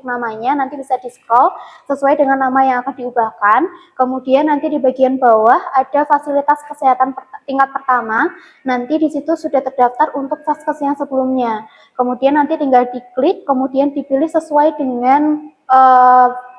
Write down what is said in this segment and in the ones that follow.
untuk namanya, nanti bisa di scroll sesuai dengan nama yang akan diubahkan. Kemudian nanti di bagian bawah ada fasilitas kesehatan tingkat pertama. Nanti di situ sudah terdaftar untuk vaskes yang sebelumnya. Kemudian nanti tinggal diklik, kemudian dipilih sesuai dengan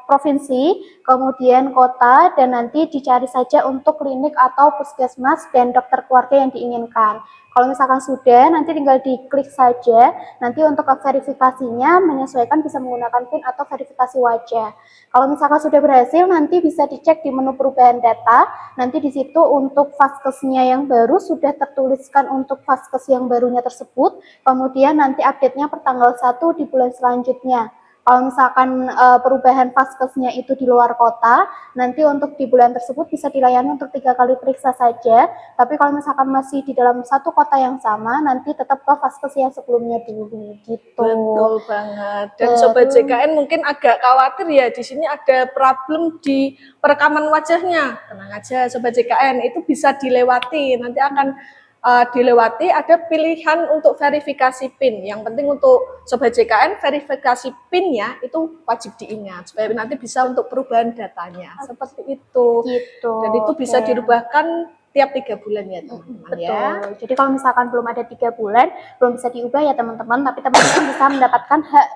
provinsi, kemudian kota, dan nanti dicari saja untuk klinik atau puskesmas dan dokter keluarga yang diinginkan. Kalau misalkan sudah, nanti tinggal diklik saja. Nanti untuk verifikasinya menyesuaikan bisa menggunakan PIN atau verifikasi wajah. Kalau misalkan sudah berhasil, nanti bisa dicek di menu perubahan data. Nanti di situ untuk vaskesnya yang baru sudah tertuliskan untuk vaskes yang barunya tersebut. Kemudian nanti update-nya per tanggal 1 di bulan selanjutnya. Kalau misalkan perubahan vaskesnya itu di luar kota, nanti untuk di bulan tersebut bisa dilayani untuk 3 kali periksa saja. Tapi kalau misalkan masih di dalam satu kota yang sama, nanti tetap ke vaskes yang sebelumnya dulu gitu. Betul banget. Dan Sobat JKN mungkin agak khawatir ya, di sini ada problem di perekaman wajahnya. Tenang aja Sobat JKN, itu bisa dilewati. Nanti akan dilewati, ada pilihan untuk verifikasi PIN. Yang penting untuk Sobat JKN, verifikasi PIN-nya itu wajib diingat supaya nanti bisa untuk perubahan datanya. Seperti itu. Gitu. Dan itu bisa dirubahkan tiap 3 bulan ya teman-teman. Betul. Ya. Jadi kalau misalkan belum ada 3 bulan, belum bisa diubah ya teman-teman, tapi teman-teman bisa mendapatkan hak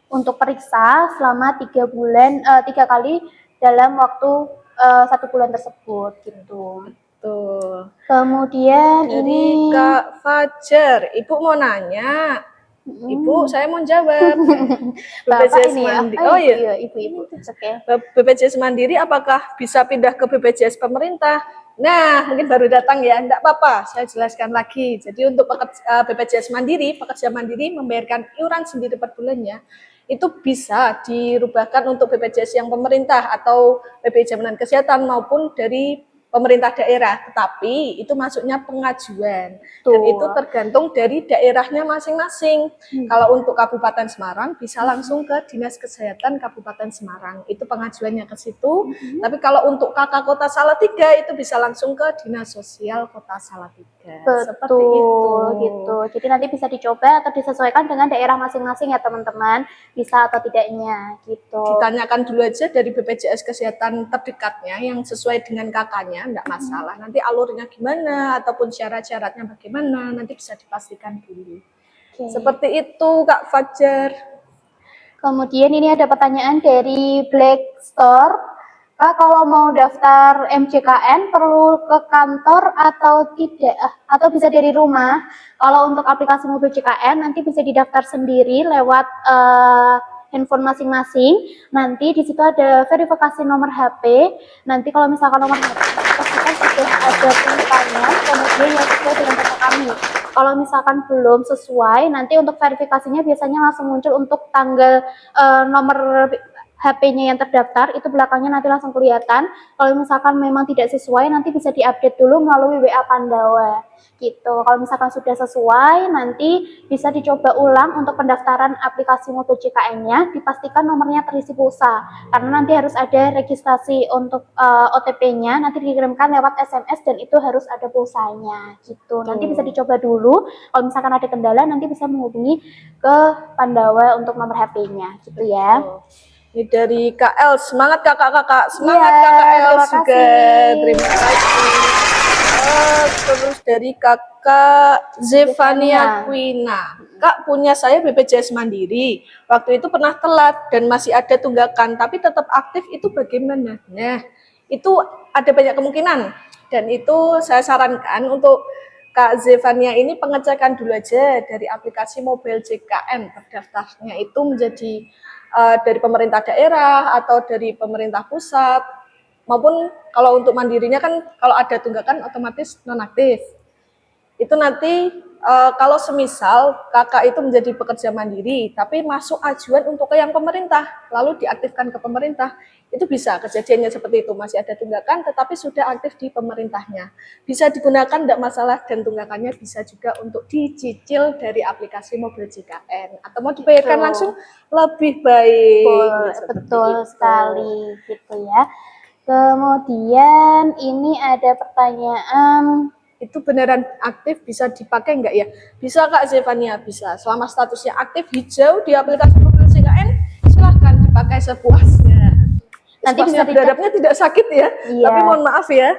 untuk periksa selama 3 bulan, 3 kali dalam waktu 1 bulan tersebut gitu. Tuh. Kemudian dari ini Kak Fajar, Ibu mau nanya. Ibu, saya mau jawab. BPJS Mandiri. Oh iya, Ibu. Oke. BPJS Mandiri apakah bisa pindah ke BPJS pemerintah? Nah, mungkin baru datang ya, enggak apa-apa, saya jelaskan lagi. Jadi untuk BPJS Mandiri, pekerja mandiri membayarkan iuran sendiri per bulannya, itu bisa dirubahkan untuk BPJS yang pemerintah atau BPJS Jaminan Kesehatan maupun dari pemerintah daerah, tetapi itu masuknya pengajuan. Dan itu tergantung dari daerahnya masing-masing. Kalau untuk Kabupaten Semarang bisa langsung ke Dinas Kesehatan Kabupaten Semarang, itu pengajuannya ke situ. Tapi kalau untuk KK Kota Salatiga itu bisa langsung ke Dinas Sosial Kota Salatiga. Seperti itu gitu. Jadi nanti bisa dicoba atau disesuaikan dengan daerah masing-masing ya teman-teman, bisa atau tidaknya gitu. Ditanyakan dulu aja dari BPJS Kesehatan terdekatnya yang sesuai dengan KK-nya, enggak masalah. Nanti alurnya gimana ataupun syarat-syaratnya bagaimana, nanti bisa dipastikan dulu. Seperti itu Kak Fajar. Kemudian ini ada pertanyaan dari Black Store. Kak, kalau mau daftar MJKN perlu ke kantor atau tidak? Atau bisa dari rumah? Kalau untuk aplikasi mobil JKN nanti bisa didaftar sendiri lewat handphone masing-masing. Nanti di situ ada verifikasi nomor HP. Nanti kalau misalkan nomor HP pastikan sudah ada tulisannya, kemudian yang sesuai dengan data kami. Kalau misalkan belum sesuai, nanti untuk verifikasinya biasanya langsung muncul untuk tanggal nomor HP-nya yang terdaftar, itu belakangnya nanti langsung kelihatan. Kalau misalkan memang tidak sesuai, nanti bisa diupdate dulu melalui WA Pandawa gitu. Kalau misalkan sudah sesuai, nanti bisa dicoba ulang untuk pendaftaran aplikasi mobil JKN-nya, dipastikan nomornya terisi pulsa, karena nanti harus ada registrasi untuk OTP-nya, nanti dikirimkan lewat SMS dan itu harus ada pulsanya gitu. Nanti bisa dicoba dulu, kalau misalkan ada kendala nanti bisa menghubungi ke Pandawa untuk nomor HP-nya gitu ya. Ini dari KL, semangat kakak-kakak, semangat KKL juga, terima kasih. Terus dari kakak Zevania Quina, Kak punya saya BPJS Mandiri, waktu itu pernah telat dan masih ada tunggakan, tapi tetap aktif itu bagaimana? Nah, itu ada banyak kemungkinan dan itu saya sarankan untuk Kak Zevania ini pengecekan dulu aja dari aplikasi mobil JKN, terdaftarnya itu menjadi dari pemerintah daerah atau dari pemerintah pusat, maupun kalau untuk mandirinya kan kalau ada tunggakan otomatis nonaktif. Itu nanti kalau semisal kakak itu menjadi pekerja mandiri tapi masuk ajuan untuk ke yang pemerintah lalu diaktifkan ke pemerintah, itu bisa kejadiannya seperti itu, masih ada tunggakan tetapi sudah aktif di pemerintahnya, bisa digunakan, tidak masalah, dan tunggakannya bisa juga untuk dicicil dari aplikasi mobil JKN atau mau dibayarkan langsung lebih baik. Betul sekali gitu ya. Kemudian ini ada pertanyaan, itu beneran aktif bisa dipakai enggak ya? Bisa Kak Zevania, bisa. Selama statusnya aktif hijau di aplikasi mobil JKN sepuasnya. Nanti bisa Sepuasnya dicek. berharapnya tidak sakit ya. Iya. Tapi mohon maaf ya.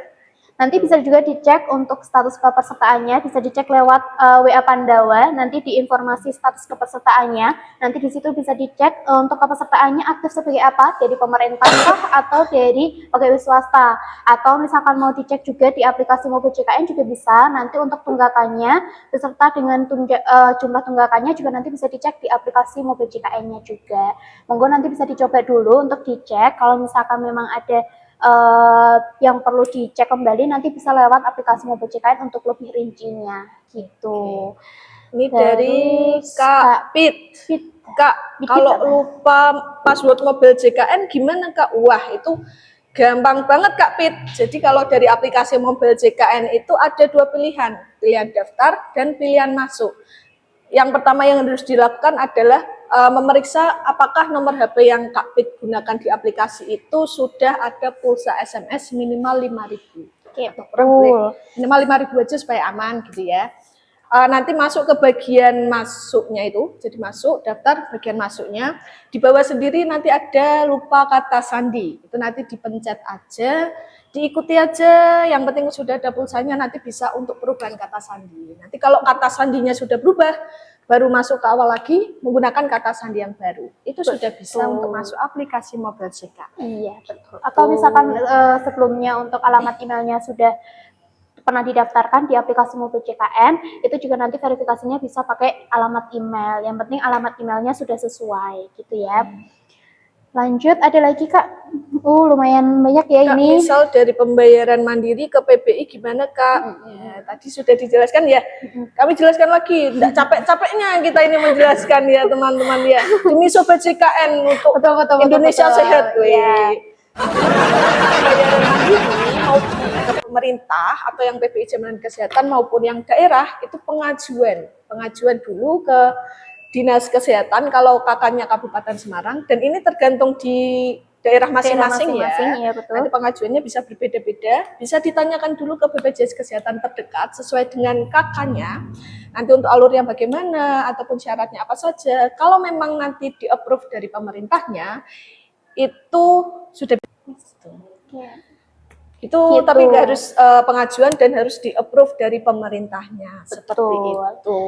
Nanti bisa juga dicek untuk status kepesertaannya, bisa dicek lewat WA Pandawa, nanti di informasi status kepesertaannya, nanti di situ bisa dicek untuk kepesertaannya aktif sebagai apa, dari pemerintah kah, atau dari pegawai swasta, atau misalkan mau dicek juga di aplikasi Mobil JKN juga bisa, nanti untuk tunggakannya, beserta dengan jumlah tunggakannya juga nanti bisa dicek di aplikasi Mobil JKN-nya juga. Monggo nanti bisa dicoba dulu untuk dicek, kalau misalkan memang ada yang perlu dicek kembali nanti bisa lewat aplikasi Mobil JKN untuk lebih rincinya gitu. Ini dari Kak Pit. Kak, kalau lupa password Mobil JKN gimana Kak? Wah, itu gampang banget Kak Pit. Jadi kalau dari aplikasi Mobil JKN itu ada dua pilihan, pilihan daftar dan pilihan masuk. Yang pertama yang harus dilakukan adalah memeriksa apakah nomor HP yang Kak Pit gunakan di aplikasi itu sudah ada pulsa SMS minimal 5.000. Oke, Minimal 5.000 aja supaya aman gitu ya. Nanti masuk ke bagian masuknya itu, jadi masuk daftar bagian masuknya. Di bawah sendiri nanti ada lupa kata sandi, itu nanti dipencet aja, diikuti aja. Yang penting sudah ada pulsanya, nanti bisa untuk perubahan kata sandi. Nanti kalau kata sandinya sudah berubah, baru masuk ke awal lagi menggunakan kata sandi yang baru. Itu sudah bisa untuk masuk aplikasi Mobil JKN. Iya, betul. Atau misalkan sebelumnya untuk alamat emailnya sudah pernah didaftarkan di aplikasi Mobil JKN, itu juga nanti verifikasinya bisa pakai alamat email. Yang penting alamat emailnya sudah sesuai gitu ya. Lanjut, ada lagi Kak. Lumayan banyak ya Kak, ini. misal dari pembayaran mandiri ke PBI gimana Kak? Ya, tadi sudah dijelaskan ya. Kami jelaskan lagi, tidak capek-capeknya kita ini menjelaskan ya teman-teman ya. Demi Sobat JKN untuk Betul, Indonesia betul. sehat. Ya. Pembayaran mandiri mau ke pemerintah atau yang PBI Jaminan Kesehatan maupun yang daerah itu pengajuan dulu ke Dinas Kesehatan kalau kakaknya Kabupaten Semarang, dan ini tergantung di daerah masing-masing ya. Iya, betul. Nanti pengajuannya bisa berbeda-beda, bisa ditanyakan dulu ke BPJS Kesehatan terdekat sesuai dengan kakaknya. Nanti untuk alurnya bagaimana ataupun syaratnya apa saja. Kalau memang nanti di-approve dari pemerintahnya, itu sudah Ya. itu Gitu. tapi nggak harus pengajuan dan harus di-approve dari pemerintahnya. Seperti itu.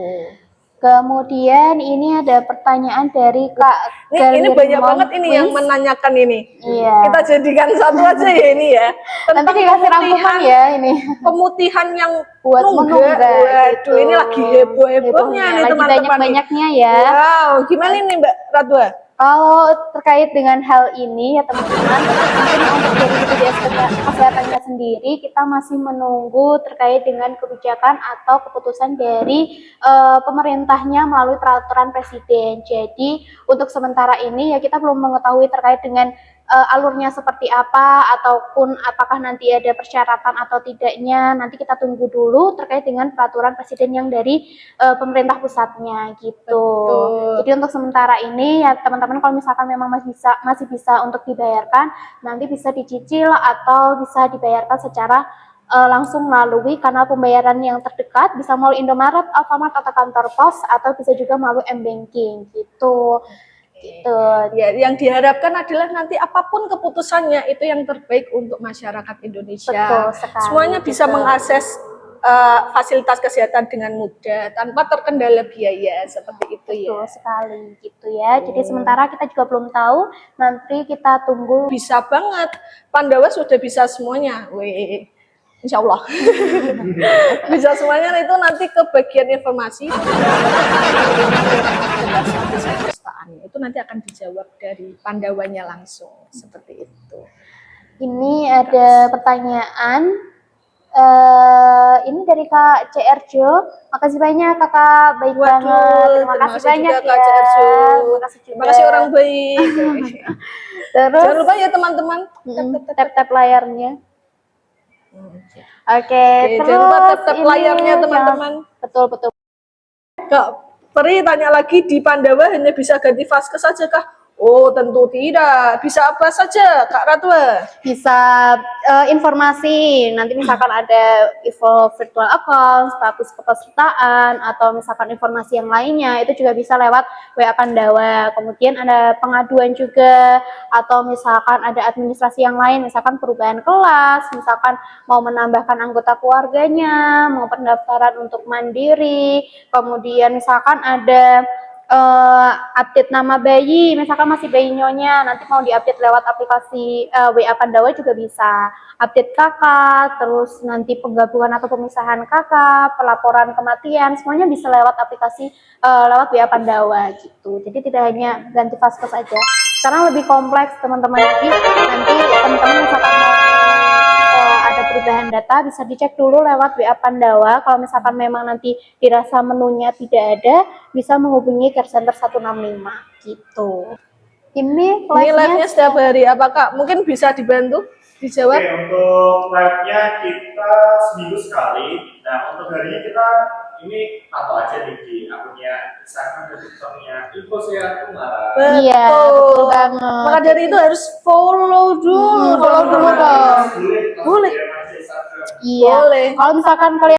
Kemudian ini ada pertanyaan dari Kak Ini banyak Galirmon banget ini yang Quiz. menanyakan ini. Iya. Kita jadikan satu aja ya ini ya. Nanti dikasih rangkuman ya ini. Pemutihan yang Buat nunggak. menunggak, Waduh, gitu. ini lagi heboh-hebohnya nih lagi teman-teman. banyak-banyaknya ya. Wow, gimana ini Mbak Radwa? Kalau terkait dengan hal ini ya teman-teman, mungkin untuk dari BPJS Kesehatannya sendiri kita masih menunggu terkait dengan kebijakan atau keputusan dari pemerintahnya melalui peraturan presiden. Jadi untuk sementara ini ya kita belum mengetahui terkait dengan alurnya seperti apa ataupun apakah nanti ada persyaratan atau tidaknya. Nanti kita tunggu dulu terkait dengan peraturan presiden yang dari pemerintah pusatnya gitu. Betul. Jadi untuk sementara ini ya teman-teman kalau misalkan memang masih bisa untuk dibayarkan, nanti bisa dicicil atau bisa dibayarkan secara langsung melalui kanal pembayaran yang terdekat, bisa melalui Indomaret, Alfamart atau kantor pos, atau bisa juga melalui M-Banking gitu. Gitu. Ya, yang diharapkan adalah nanti apapun keputusannya itu yang terbaik untuk masyarakat Indonesia. Betul sekali, Semuanya bisa mengakses fasilitas kesehatan dengan mudah tanpa terkendala biaya seperti itu ya. Betul sekali gitu ya. Jadi sementara kita juga belum tahu, nanti kita tunggu. Bisa banget. Pandawa sudah bisa semuanya. Wih. Insya Allah. Bisa semuanya, itu nanti ke bagian informasi. Itu nanti akan dijawab dari Pandawanya langsung. Seperti itu. Ini ada pertanyaan. Ini dari Kak CRJo. Makasih banyak Kakak, baik banget. Terima kasih banyak juga, ya. Kak CRjo. Terima kasih orang baik. Terus Jangan lupa ya teman-teman. tap layarnya. Oke, terus jangan lupa tap layarnya teman-teman. Betul. Kak Peri tanya lagi, di Pandawa hanya bisa ganti vaskes saja kah? Oh, tentu tidak. Bisa apa saja, Kak Ratwa? Bisa informasi, nanti misalkan ada info virtual account, status kepesertaan, atau misalkan informasi yang lainnya, itu juga bisa lewat WA Pandawa. Kemudian ada pengaduan juga, atau misalkan ada administrasi yang lain, misalkan perubahan kelas, misalkan mau menambahkan anggota keluarganya, mau pendaftaran untuk mandiri, kemudian misalkan ada update nama bayi, misalkan masih bayi nyonya, nanti mau diupdate lewat aplikasi WA Pandawa juga bisa. Update kakak, terus nanti penggabungan atau pemisahan kakak, pelaporan kematian, semuanya bisa lewat aplikasi lewat WA Pandawa gitu. Jadi tidak hanya ganti vaskes saja, karena lebih kompleks teman-teman. Jadi nanti teman-teman misalkan mau ada perubahan data bisa dicek dulu lewat WA Pandawa. Kalau misalkan memang nanti dirasa menunya tidak ada, bisa menghubungi care center 165 gitu. Ini Live-nya setiap hari apa Kak? Mungkin bisa dibantu dijawab. Oke, untuk live-nya kita seminggu sekali. Nah, untuk harinya kita ini tato aja nih di akunnya Instagram dan TikTok-nya Info Sehat Kumara. Iya, betul banget. Maka dari itu harus follow dulu. Follow dulu dong. Boleh. Boleh. Iya. Boleh. Kalau misalkan kalian